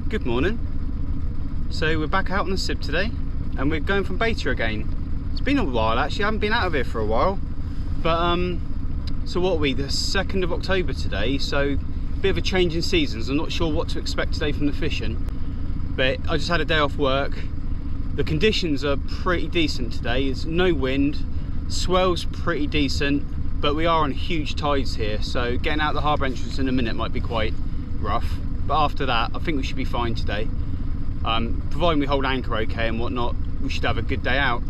Good morning. So we're back out on the SIB today and we're going from beta again. It's been a while actually, I haven't been out of here for a while. But so what are we, the 2nd of October today, so a bit of a change in seasons. I'm not sure what to expect today from the fishing, but I just had a day off work. The conditions are pretty decent today. It's no wind, swell's pretty decent, but we are on huge tides here, so getting out the harbour entrance in a minute might be quite rough. But after that, I think we should be fine today. Providing we hold anchor okay and whatnot, we should have a good day out.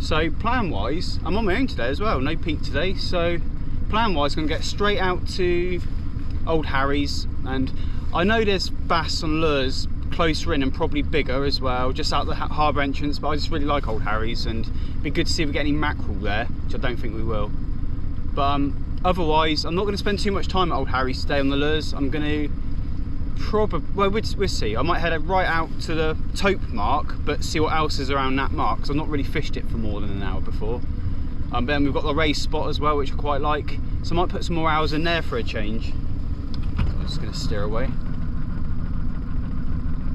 So plan-wise, I'm on my own today as well, no Pete today. So plan-wise, I'm going to get straight out to Old Harry's, and I know there's bass on lures closer in and probably bigger as well, just out the harbour entrance, but I just really like Old Harry's and it'd be good to see if we get any mackerel there, which I don't think we will. But otherwise, I'm not going to spend too much time at Old Harry's today on the lures. I'm going to probably, well, we'll see. I might head right out to the taupe mark, but see what else is around that mark, because I've not really fished it for more than an hour before. But then we've got the raised spot as well, which I quite like, so I might put some more hours in there for a change. So I'm just going to steer away.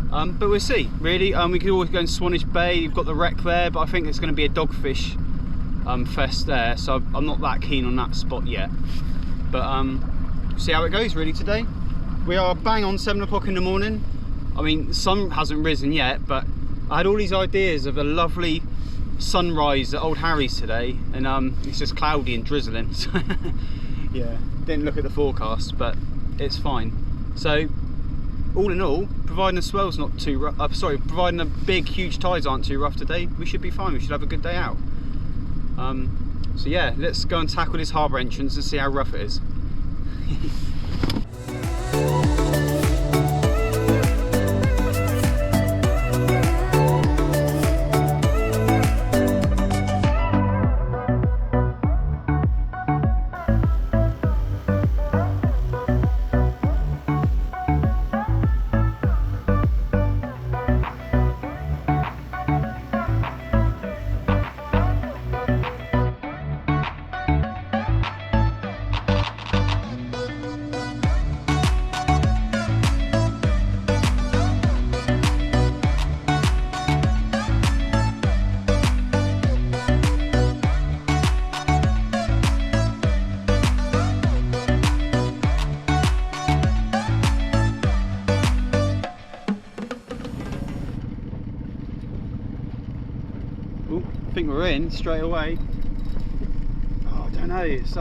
But we'll see, really. We could always go in Swanage Bay. You've got the wreck there, but I think it's going to be a dogfish fest there, so I'm not that keen on that spot yet. But see how it goes really today. We are bang on 7 o'clock in the morning. I mean, the sun hasn't risen yet, but I had all these ideas of a lovely sunrise at Old Harry's today, and it's just cloudy and drizzling. So yeah, didn't look at the forecast, but it's fine. So all in all, providing the swell's not too rough, providing the big huge tides aren't too rough today, we should be fine. We should have a good day out. So yeah, let's go and tackle this harbour entrance and see how rough it is. I think we're in straight away. Oh, I don't know, it's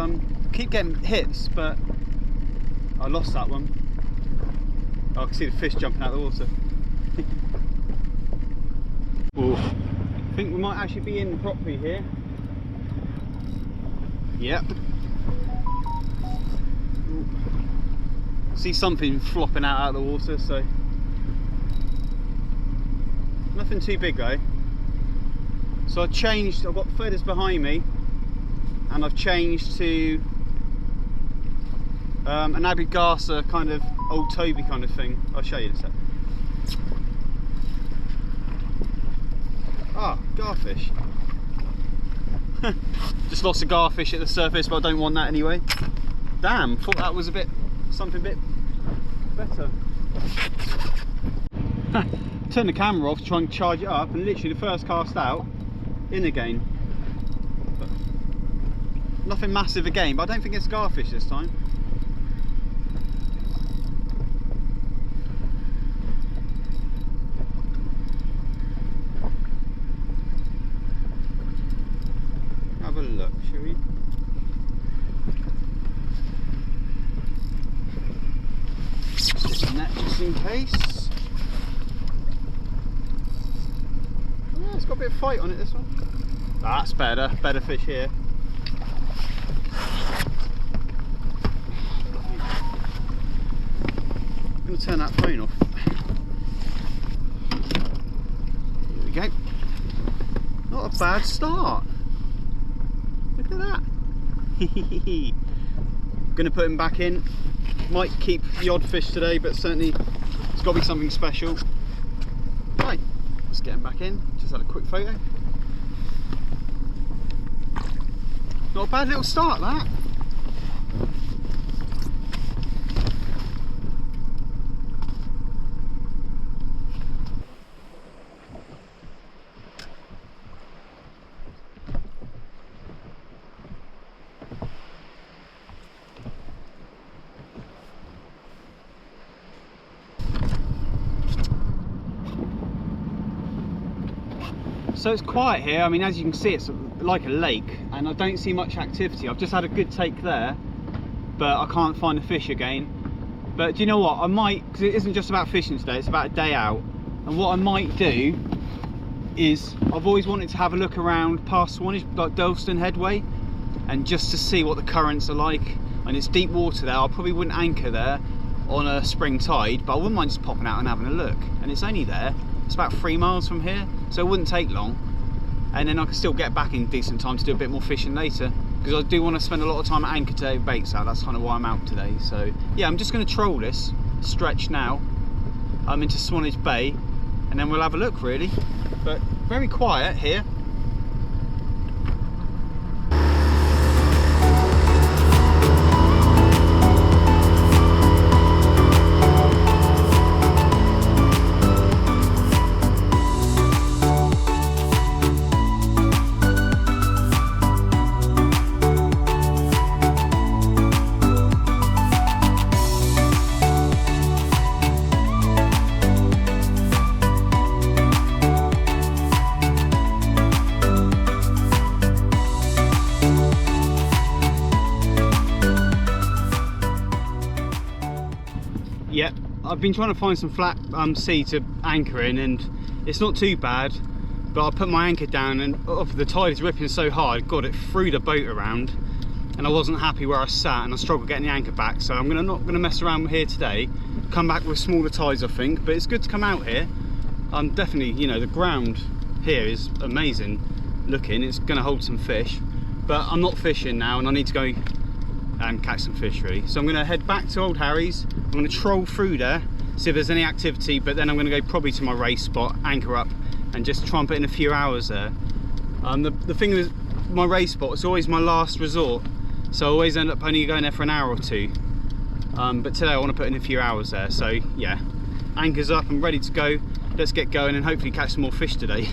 keep getting hits, but I lost that one. Oh, I can see the fish jumping out of the water. I think we might actually be in properly here. Yep. Ooh. See something flopping out of the water, so nothing too big though. So I've changed, I've got feathers behind me and I've changed to an Abigasa kind of old Toby kind of thing. I'll show you in a sec. Ah, garfish. Just lost a garfish at the surface, but I don't want that anyway. Damn, thought that was something a bit better. Turn the camera off to try and charge it up, and literally the first cast out, in again. But nothing massive again, but I don't think it's garfish this time. Have a look, shall we? Stick the net just in case. Yeah, it's got a bit of fight on it, this one. That's better fish here. I'm going to turn that phone off. Here we go. Not a bad start. Look at that. Going to put him back in. Might keep the odd fish today, but certainly it's got to be something special. Right, let's get him back in. Just had a quick photo. Not a bad little start, that. So it's quiet here. I mean, as you can see, it's like a lake, and I don't see much activity. I've just had a good take there, but I can't find the fish again. But do you know what? I might, because it isn't just about fishing today, it's about a day out. And what I might do is, I've always wanted to have a look around past Swanage, like Durlston headway, and just to see what the currents are like. And it's deep water there. I probably wouldn't anchor there on a spring tide, but I wouldn't mind just popping out and having a look. And it's only there. It's about 3 miles from here, so it wouldn't take long. And then I can still get back in decent time to do a bit more fishing later, because I do want to spend a lot of time at anchor to baits out. That's kind of why I'm out today. So yeah, I'm just going to troll this stretch now. I'm into Swanage Bay, and then we'll have a look really. But very quiet here. Yep, I've been trying to find some flat sea to anchor in, and it's not too bad, but I put my anchor down and the tide is ripping so hard, God, it threw the boat around, and I wasn't happy where I sat, and I struggled getting the anchor back. So I'm not going to mess around here today, come back with smaller tides I think, but it's good to come out here. I'm definitely, you know, the ground here is amazing looking, it's going to hold some fish, but I'm not fishing now and I need to go and catch some fish really. So I'm going to head back to Old Harry's. I'm going to troll through there, see if there's any activity, but then I'm going to go probably to my race spot, anchor up, and just try and put in a few hours there. The thing with my race spot, it's always my last resort, so I always end up only going there for an hour or two. But today I want to put in a few hours there, so yeah, anchor's up, I'm ready to go. Let's get going and hopefully catch some more fish today.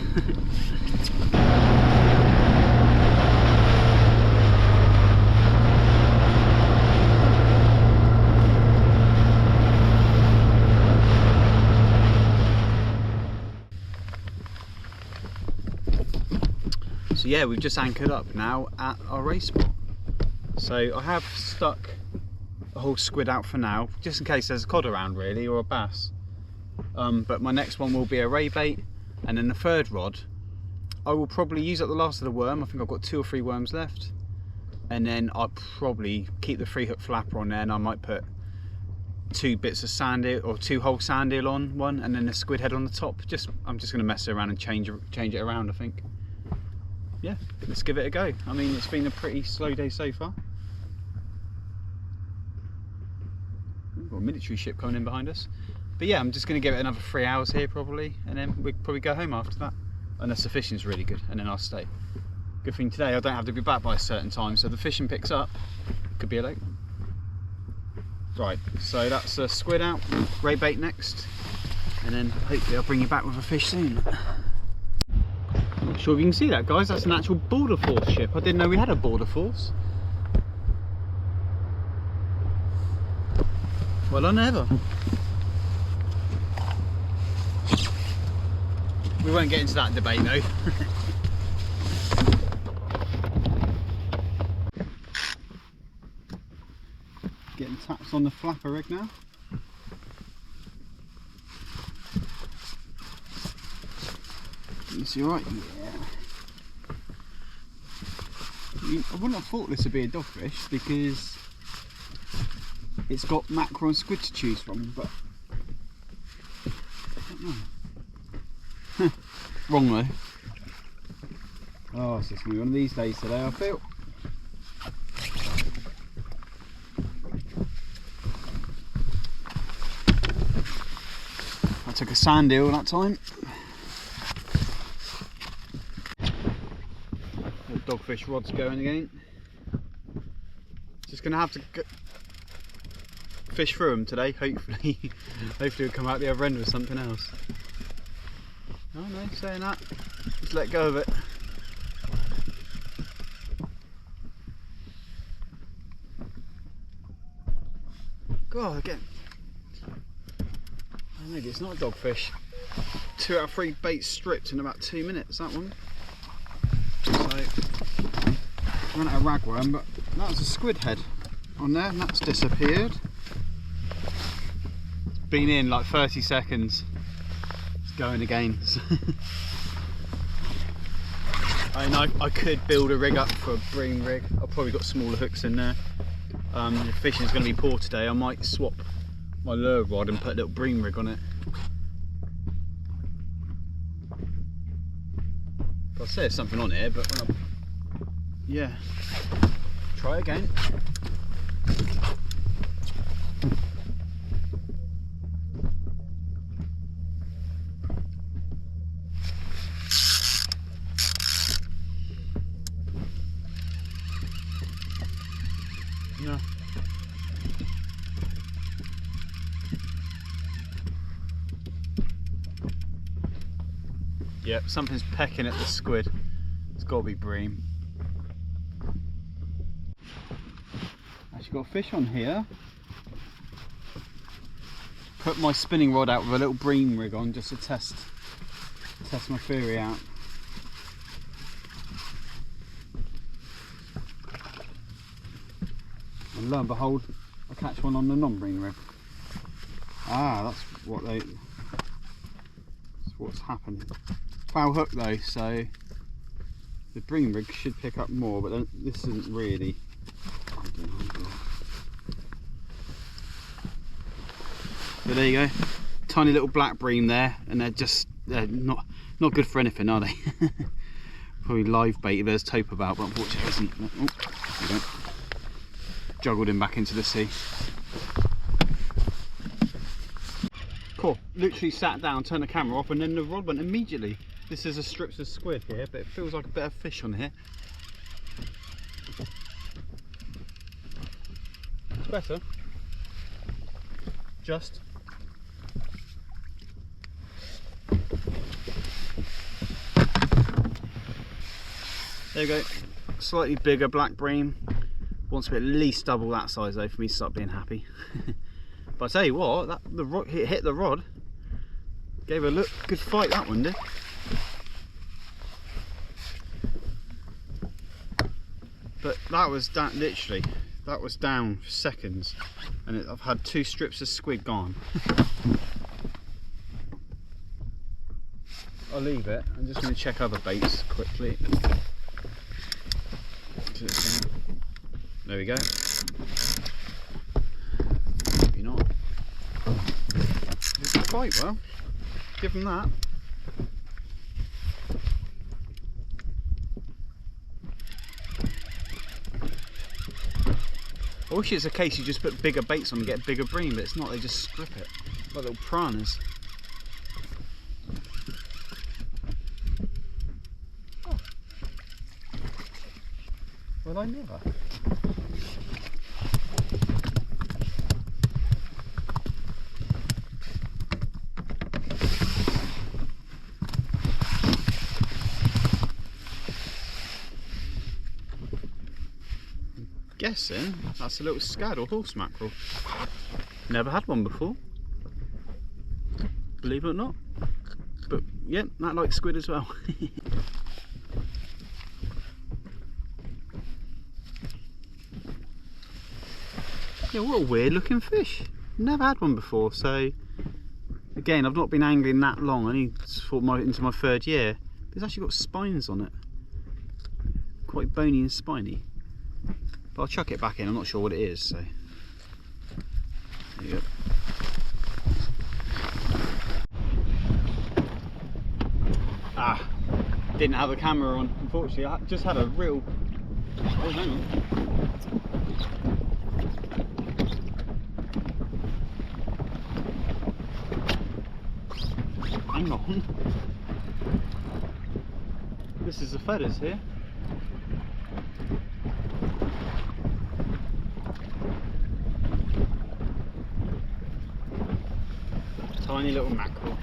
So yeah, we've just anchored up now at our race spot. So I have stuck a whole squid out for now, just in case there's a cod around really, or a bass. But my next one will be a ray bait, and then the third rod, I will probably use up the last of the worm. I think I've got 2 or 3 worms left. And then I'll probably keep the 3-hook flapper on there, and I might put 2 bits of sand eel, or 2 whole sand eel on one, and then a squid head on the top. I'm just gonna mess it around and change it around, I think. Yeah, let's give it a go. I mean, it's been a pretty slow day so far. We've got a military ship coming in behind us. But yeah, I'm just going to give it another 3 hours here probably, and then we'll probably go home after that. Unless the fishing's really good, and then I'll stay. Good thing today I don't have to be back by a certain time, so the fishing picks up. Could be a late one. Right, so that's a squid out, ray bait next, and then hopefully I'll bring you back with a fish soon. Not sure if you can see that, guys, that's an actual border force ship. I didn't know we had a border force. Well, I never. We won't get into that debate though. Getting taps on the flapper rig now. Is he alright? Yeah. I wouldn't have thought this would be a dogfish because it's got mackerel and squid to choose from, but I don't know. Wrong though. Oh, it's just gonna be one of these days today, I feel. I took a sand eel that time. The dogfish rod's going again. Just gonna have to fish through them today, hopefully. Hopefully we'll come out the other end with something else. Oh no, saying that, just let go of it. God, again. Oh, maybe it's not a dogfish. 2 out of 3 baits stripped in about 2 minutes, that one. So, ran out of ragworm, but that was a squid head on there, and that's disappeared. It's been in like 30 seconds. It's going again. I mean, I could build a rig up for a bream rig. I've probably got smaller hooks in there. If fishing's going to be poor today, I might swap my lure rod and put a little bream rig on it. I'll say there's something on here, but yeah, try again. No. Yep, something's pecking at the squid. It's got to be bream. Actually got a fish on here. Put my spinning rod out with a little bream rig on just to test my theory out. And lo and behold, I catch one on the non-bream rig. Ah, that's what's happened. Foul hook though, so the bream rig should pick up more, but then this isn't really. But there you go, tiny little black bream there, and they're not good for anything, are they? Probably live bait if there's tope about, but unfortunately it isn't. Oh, there you go. Juggled him back into the sea. Cool. Literally sat down, turned the camera off, and then the rod went immediately. This is a strips of squid here, but it feels like a bit of fish on here. It's better. Just. There you go. Slightly bigger black bream. Wants to be at least double that size though for me to start being happy. But I tell you what, it hit the rod. Gave a good fight, that one did. But that was down, literally, that was down for seconds, and I've had 2 strips of squid gone. I'll leave it. I'm just going to check other baits quickly. There we go. Maybe not. Did quite well. Give them that. I wish it's a case you just put bigger baits on and get bigger bream, but it's not. They just strip it like little piranhas. Oh. Well, I never. Guessing that's a little scad or horse mackerel. Never had one before, believe it or not. But yeah, that likes squid as well. Yeah, what a weird looking fish. Never had one before, so again, I've not been angling that long. I only into my 3rd year. It's actually got spines on it, quite bony and spiny. But I'll chuck it back in, I'm not sure what it is, so there you go. Ah, didn't have the camera on, unfortunately. I just had a real... Oh, hang on. Hang on. This is the feathers here. Tiny little mackerel.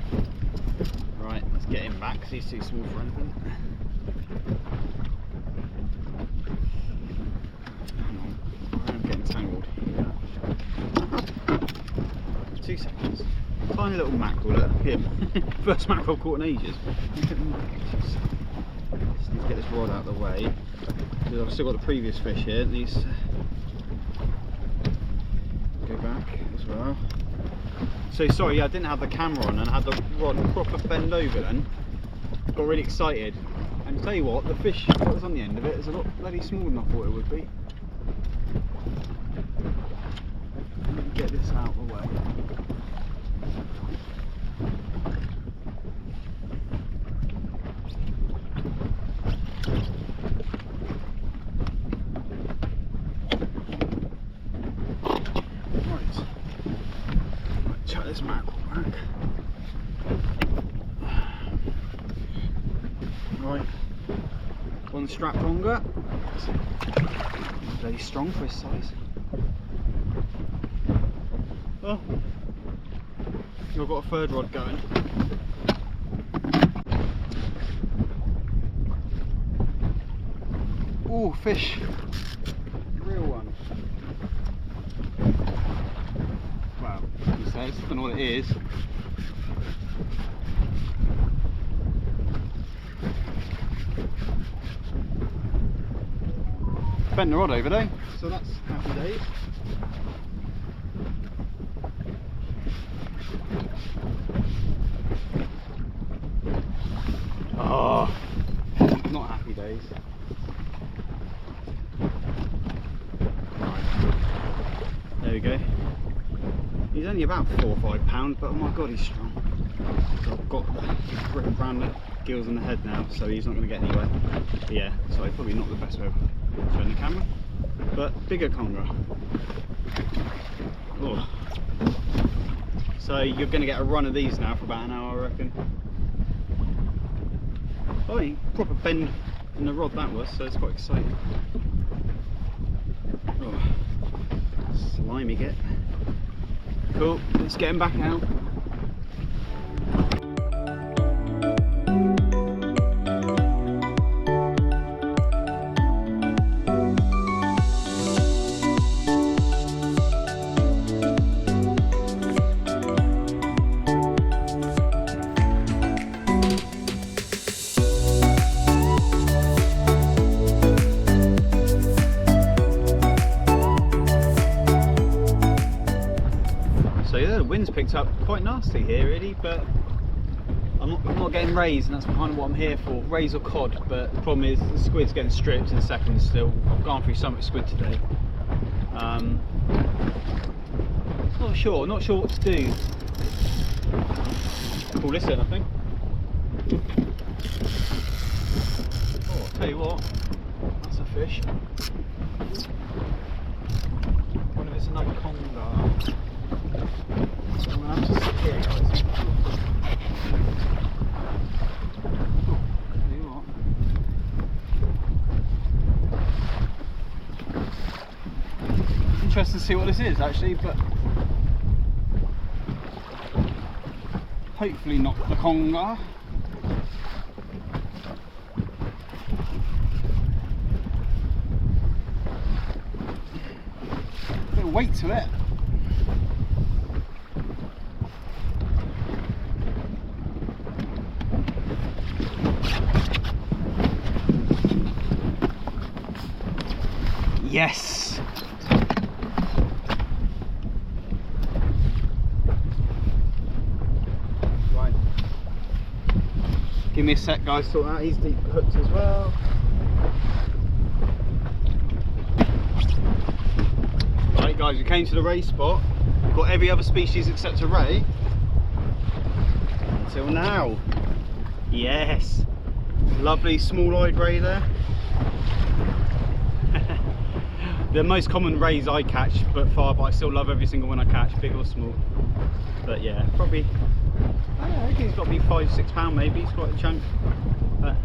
Right, let's get him back because he's too small for anything. Hang on, I'm getting tangled here. 2 seconds. Tiny little mackerel, look at him. First mackerel caught in ages. Just need to get this rod out of the way. Because I've still got the previous fish here. These go back as well. So sorry, yeah, I didn't have the camera on and I had the rod proper bend over then. Got really excited. And to tell you what, the fish that was on the end of it is a lot bloody smaller than I thought it would be. Let me get this out of the way. Right, chuck this mackerel back. Right, one strap longer. Bloody strong for his size. Oh, I've got a third rod going. Oh, fish. Real one. Well, he says, I don't know what it is. Bent the rod over though, so that's happy days. Oh, not happy days. There we go. He's only about 4 or 5 pounds, but oh my god, he's strong. So I've got the ripping around the gills in the head now, so he's not going to get anywhere. But yeah, sorry, probably not the best way of showing the camera, but bigger conger. Oh. So you're going to get a run of these now for about an hour, I reckon. Oh, proper bend in the rod that was, so it's quite exciting. Oh, slimy get. Cool, let's get him back out. So yeah, the wind's picked up quite nasty here really, but I'm not getting rays, and that's kind of what I'm here for, rays or cod. But the problem is the squid's getting stripped in seconds still. I've gone through so much squid today. Not sure what to do. Pull this in, I think. Oh, I'll tell you what, that's a fish. I wonder if it's another conger. I'm going to have to sit here, guys. Tell you what. Interesting to see what this is actually, but hopefully not the conger. A bit of weight to it. Yes! Right. Give me a sec, guys, sort that. He's deep hooked as well. Right, guys, we came to the ray spot. We've got every other species except a ray. Until now. Yes! Lovely small-eyed ray there. The most common rays I catch, but I still love every single one I catch, big or small. But yeah, probably, I don't know, I think he's got to be 5 or 6 pound maybe, he's quite a chunk. But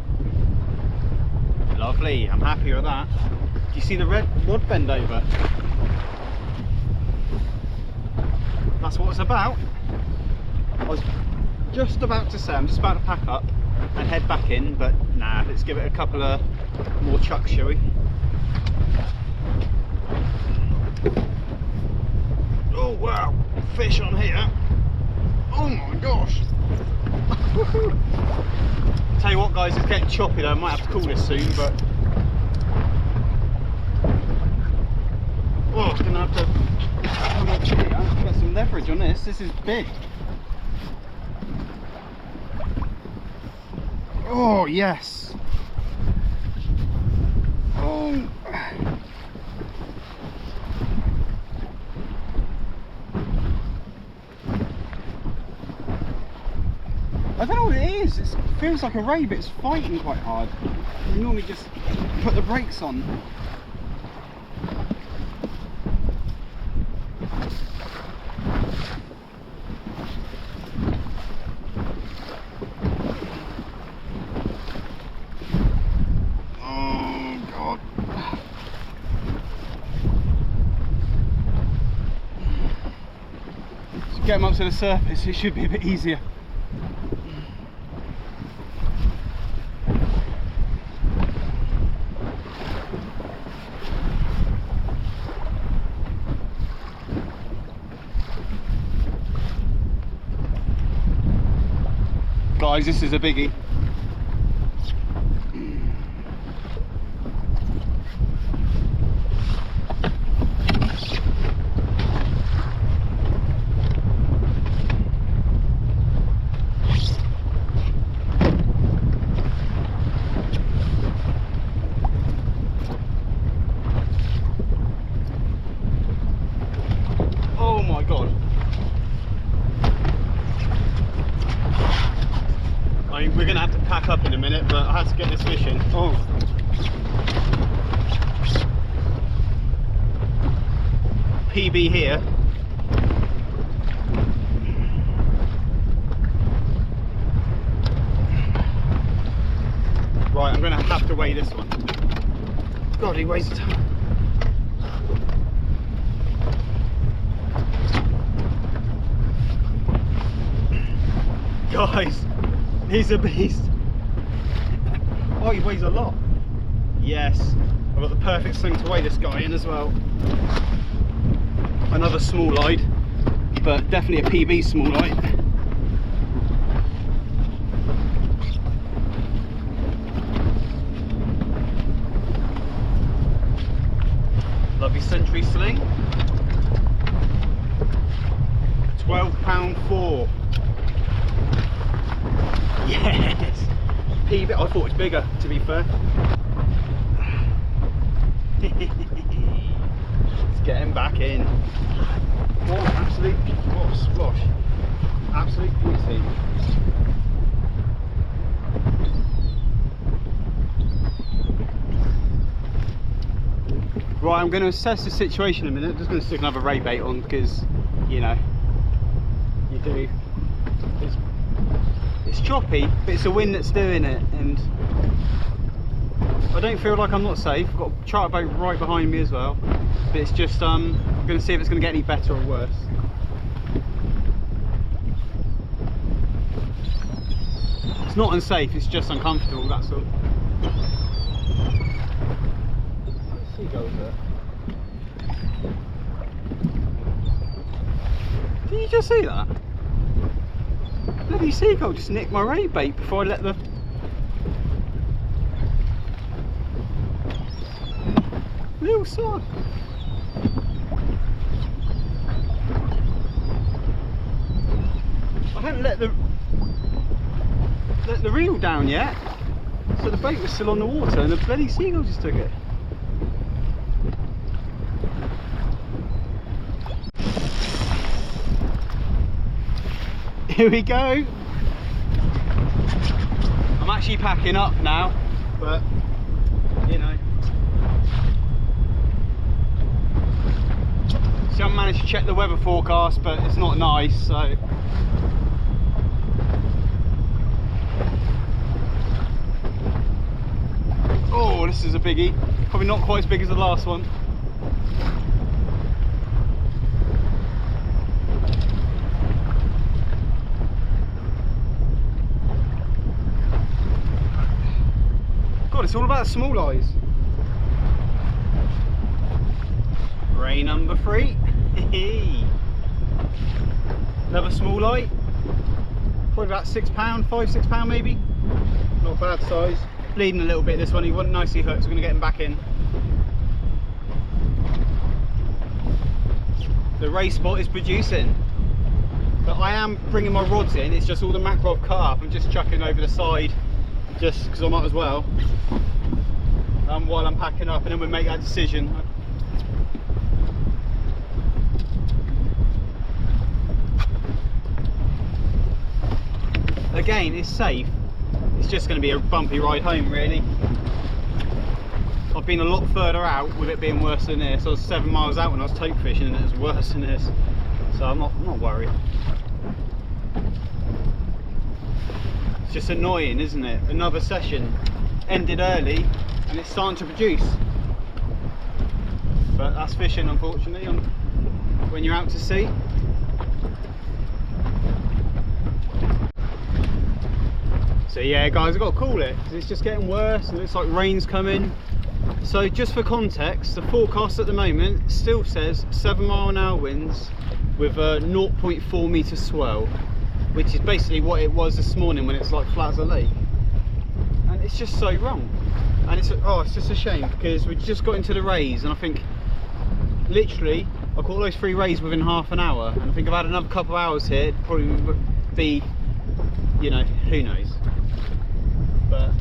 lovely, I'm happy with that. Do you see the red rod bend over? That's what it's about. I was just about to say, I'm just about to pack up and head back in, but nah, let's give it a couple of more chucks, shall we? Oh wow, fish on here. Oh my gosh. Tell you what guys, it's getting choppy though. I might have to call this soon, but oh, I'm gonna have to come up here and get some leverage on this. This is big. Oh yes. Oh. I don't know what it is. It feels like a ray, but it's fighting quite hard. You normally just put the brakes on. Oh God. So get them up to the surface, it should be a bit easier. Guys, this is a biggie. Oh my God. I mean, we're going to have to pack up in a minute, but I had to get this fishing. Oh. PB here. Right, I'm going to have to weigh this one. God, he weighs a ton. Guys, he's a beast. Oh, he weighs a lot. Yes, I've got the perfect thing to weigh this guy in as well. Another small light, but definitely a PB small light. Lovely century sling. £12.4. Yes! PB, I thought it was bigger, to be fair. Let's get him back in. What an absolute, what a splosh. Absolute beauty. Right, I'm going to assess the situation in a minute. I'm just going to stick another ray bait on because, you know, you do. It's choppy, but it's the wind that's doing it, and I don't feel like I'm not safe. I've got a charter boat right behind me as well, but it's just I'm going to see if it's going to get any better or worse. It's not unsafe, it's just uncomfortable, that's all. Seagulls there. Did you just see that? Bloody seagull just nicked my ray bait before I let the... little slug. I hadn't let the reel down yet, so the bait was still on the water and the bloody seagull just took it. Here we go. I'm actually packing up now, but you know. See, I managed to check the weather forecast, but it's not nice, so. Oh, this is a biggie. Probably not quite as big as the last one. God, it's all about the small eyes. Ray number 3. Another small light. Probably about £6, £5–6 maybe. Not bad size. Bleeding a little bit this one, he wasn't nicely hooked, so we're going to get him back in. The ray spot is producing. But I am bringing my rods in, it's just all the macro I've cut up, I'm just chucking over the side, just because I might as well, while I'm packing up, and then we'll make that decision. Again, it's safe, it's just going to be a bumpy ride home really. I've been a lot further out with it being worse than this. I was 7 miles out when I was toke fishing and it was worse than this, so I'm not worried. It's just annoying, isn't it? Another session ended early and it's starting to produce, but that's fishing unfortunately when you're out to sea. So yeah guys, I've got to call it because it's just getting worse and it looks like rain's coming. So just for context, the forecast at the moment still says 7 mile/h winds with a 0.4 metre swell, which is basically what it was this morning when it's like flat as a lake. And it's just so wrong. And it's just a shame because we just got into the rays, and I think literally I caught those 3 rays within half an hour, and I think if I had another couple of hours here it'd probably be, you know, who knows. But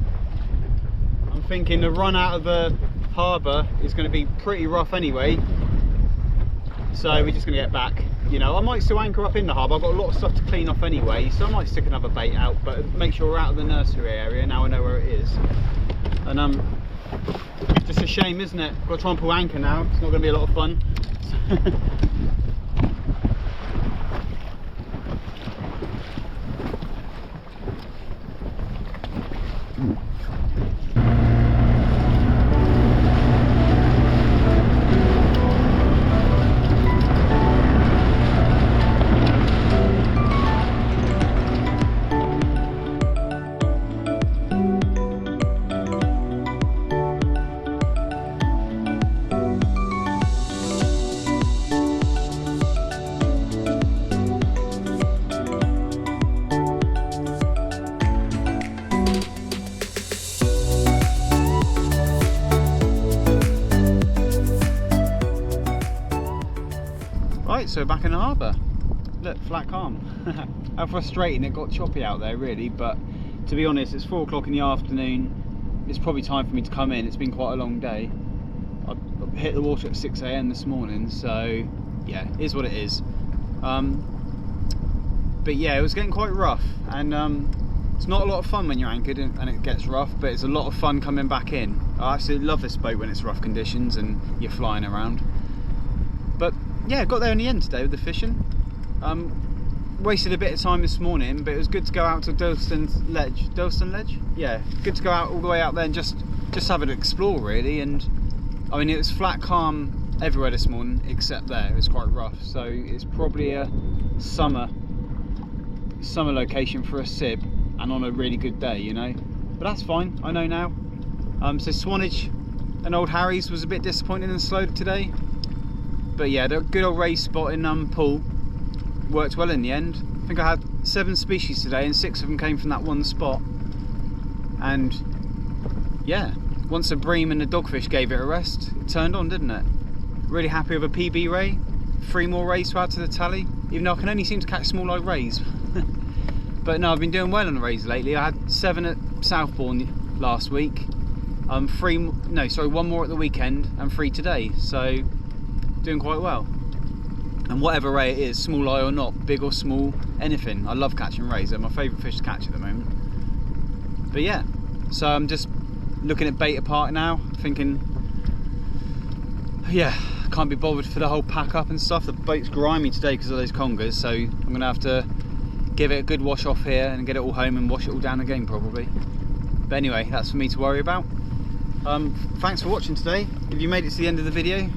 I'm thinking the run out of the harbour is going to be pretty rough anyway, so we're just going to get back. You know, I might still anchor up in the harbour, I've got a lot of stuff to clean off anyway, so I might stick another bait out, but make sure we're out of the nursery area now I know where it is. And just a shame, isn't it? Got to try and pull anchor now, it's not going to be a lot of fun. Right, so back in the harbour. Look, flat calm. How frustrating, it got choppy out there really, but to be honest, it's 4 o'clock in the afternoon. It's probably time for me to come in. It's been quite a long day. I hit the water at 6 AM this morning, so yeah, it is what it is. But yeah, it was getting quite rough, and it's not a lot of fun when you're anchored and it gets rough, but it's a lot of fun coming back in. I absolutely love this boat when it's rough conditions and you're flying around. But yeah, got there in the end today with the fishing. Wasted a bit of time this morning, but it was good to go out to Durlston ledge. Durlston ledge? Yeah, good to go out all the way out there and just have an explore really. And I mean, it was flat calm everywhere this morning except there. It was quite rough, so it's probably a summer location for a SIB, and on a really good day, you know. But that's fine, I know now. So Swanage and Old Harry's was a bit disappointing and slow today. But yeah, the good old ray spot in Poole worked well in the end. I think I had 7 species today and 6 of them came from that one spot. And yeah, once the bream and the dogfish gave it a rest, it turned on, didn't it? Really happy with a PB ray. 3 more rays to add to the tally, even though I can only seem to catch small like rays. But no, I've been doing well on the rays lately. I had 7 at Southbourne last week. 1 more at the weekend and 3 today. So doing quite well. And whatever ray it is, small eye or not, big or small, anything. I love catching rays, they're my favourite fish to catch at the moment. But yeah, so I'm just looking at bait apart now, thinking, yeah, I can't be bothered for the whole pack up and stuff. The boat's grimy today because of those congers, so I'm going to have to give it a good wash off here and get it all home and wash it all down again probably. But anyway, that's for me to worry about. Thanks for watching today. If you made it to the end of the video,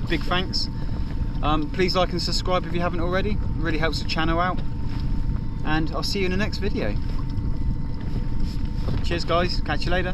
big thanks. Please like and subscribe if you haven't already. It really helps the channel out. And I'll see you in the next video. Cheers guys, catch you later.